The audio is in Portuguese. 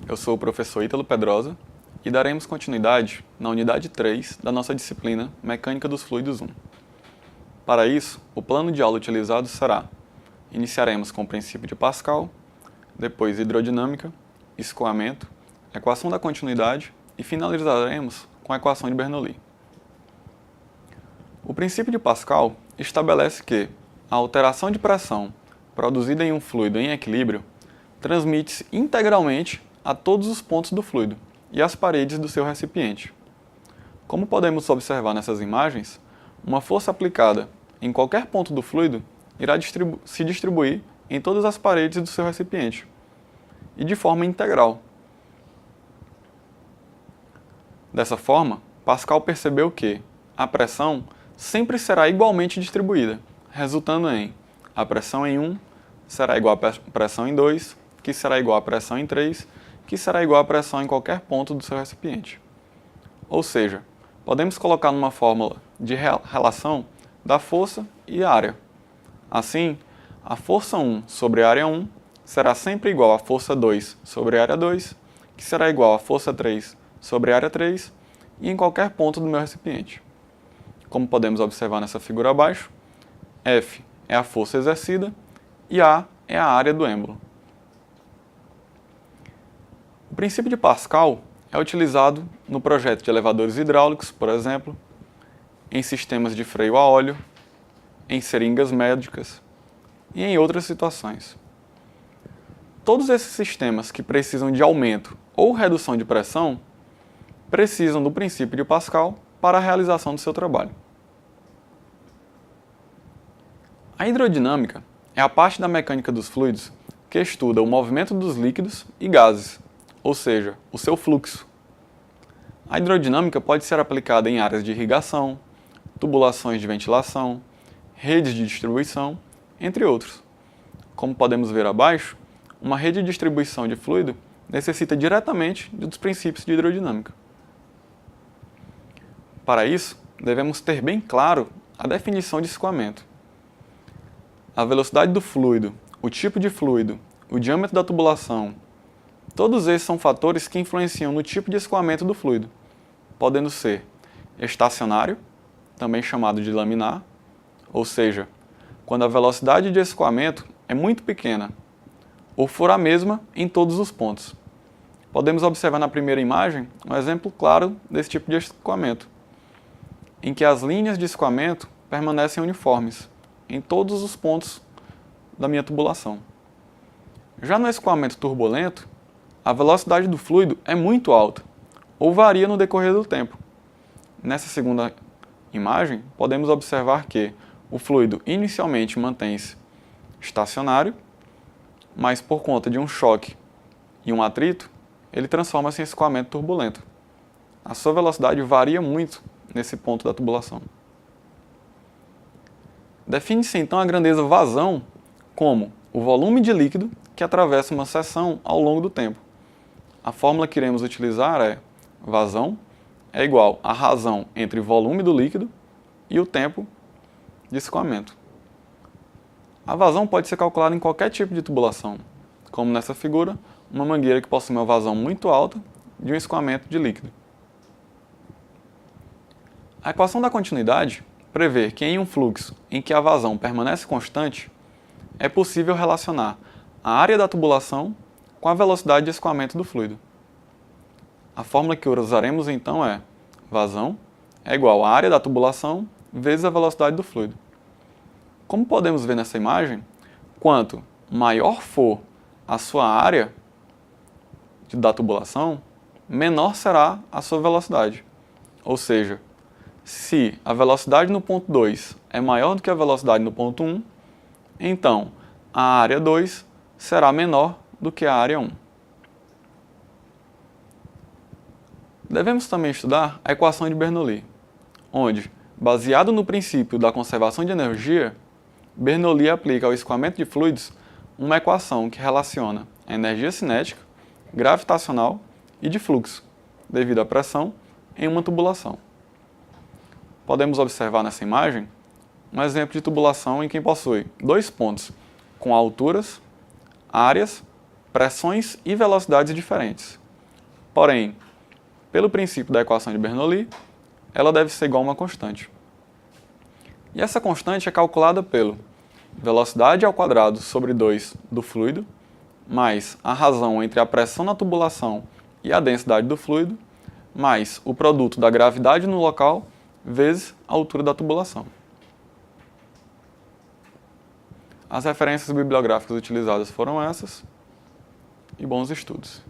Eu sou o professor Ítalo Pedrosa e daremos continuidade na unidade 3 da nossa disciplina Mecânica dos Fluidos 1. Para isso, o plano de aula utilizado será: iniciaremos com o princípio de Pascal, depois hidrodinâmica, escoamento, equação da continuidade e finalizaremos com a equação de Bernoulli. O princípio de Pascal estabelece que a alteração de pressão produzida em um fluido em equilíbrio transmite-se integralmente a todos os pontos do fluido e às paredes do seu recipiente. Como podemos observar nessas imagens, uma força aplicada em qualquer ponto do fluido irá se distribuir em todas as paredes do seu recipiente, e de forma integral. Dessa forma, Pascal percebeu que a pressão sempre será igualmente distribuída, resultando em a pressão em 1 será igual à pressão em 2, que será igual à pressão em 3, que será igual à pressão em qualquer ponto do seu recipiente. Ou seja, podemos colocar numa fórmula de relação da força e área. Assim, a força 1 sobre a área 1 será sempre igual à força 2 sobre a área 2, que será igual à força 3 sobre a área 3 e em qualquer ponto do meu recipiente. Como podemos observar nessa figura abaixo, F é a força exercida e A é a área do êmbolo. O princípio de Pascal é utilizado no projeto de elevadores hidráulicos, por exemplo, em sistemas de freio a óleo, em seringas médicas e em outras situações. Todos esses sistemas que precisam de aumento ou redução de pressão precisam do princípio de Pascal para a realização do seu trabalho. A hidrodinâmica é a parte da mecânica dos fluidos que estuda o movimento dos líquidos e gases, ou seja, o seu fluxo. A hidrodinâmica pode ser aplicada em áreas de irrigação, tubulações de ventilação, redes de distribuição, entre outros. Como podemos ver abaixo, uma rede de distribuição de fluido necessita diretamente dos princípios de hidrodinâmica. Para isso, devemos ter bem claro a definição de escoamento. A velocidade do fluido, o tipo de fluido, o diâmetro da tubulação, todos esses são fatores que influenciam no tipo de escoamento do fluido, podendo ser estacionário, também chamado de laminar, ou seja, quando a velocidade de escoamento é muito pequena, ou for a mesma em todos os pontos. Podemos observar na primeira imagem um exemplo claro desse tipo de escoamento, em que as linhas de escoamento permanecem uniformes em todos os pontos da minha tubulação. Já no escoamento turbulento, a velocidade do fluido é muito alta, ou varia no decorrer do tempo. Nessa segunda imagem, podemos observar que o fluido inicialmente mantém-se estacionário, mas por conta de um choque e um atrito, ele transforma-se em escoamento turbulento. A sua velocidade varia muito nesse ponto da tubulação. Define-se então a grandeza vazão como o volume de líquido que atravessa uma seção ao longo do tempo. A fórmula que iremos utilizar é: vazão é igual à razão entre volume do líquido e o tempo de escoamento. A vazão pode ser calculada em qualquer tipo de tubulação, como nessa figura, uma mangueira que possui uma vazão muito alta de um escoamento de líquido. A equação da continuidade prevê que em um fluxo em que a vazão permanece constante, é possível relacionar a área da tubulação com a velocidade de escoamento do fluido. A fórmula que usaremos então é: vazão é igual à área da tubulação vezes a velocidade do fluido. Como podemos ver nessa imagem, quanto maior for a sua área da tubulação, menor será a sua velocidade. Ou seja, se a velocidade no ponto 2 é maior do que a velocidade no ponto 1, então a área 2 será menor do que a área 1. Devemos também estudar a equação de Bernoulli, onde, baseado no princípio da conservação de energia, Bernoulli aplica ao escoamento de fluidos uma equação que relaciona a energia cinética, gravitacional e de fluxo, devido à pressão, em uma tubulação. Podemos observar nessa imagem um exemplo de tubulação em que possui dois pontos com alturas, áreas pressões e velocidades diferentes. Porém, pelo princípio da equação de Bernoulli, ela deve ser igual a uma constante. E essa constante é calculada pelo velocidade ao quadrado sobre 2 do fluido, mais a razão entre a pressão na tubulação e a densidade do fluido, mais o produto da gravidade no local vezes a altura da tubulação. As referências bibliográficas utilizadas foram essas, e bons estudos.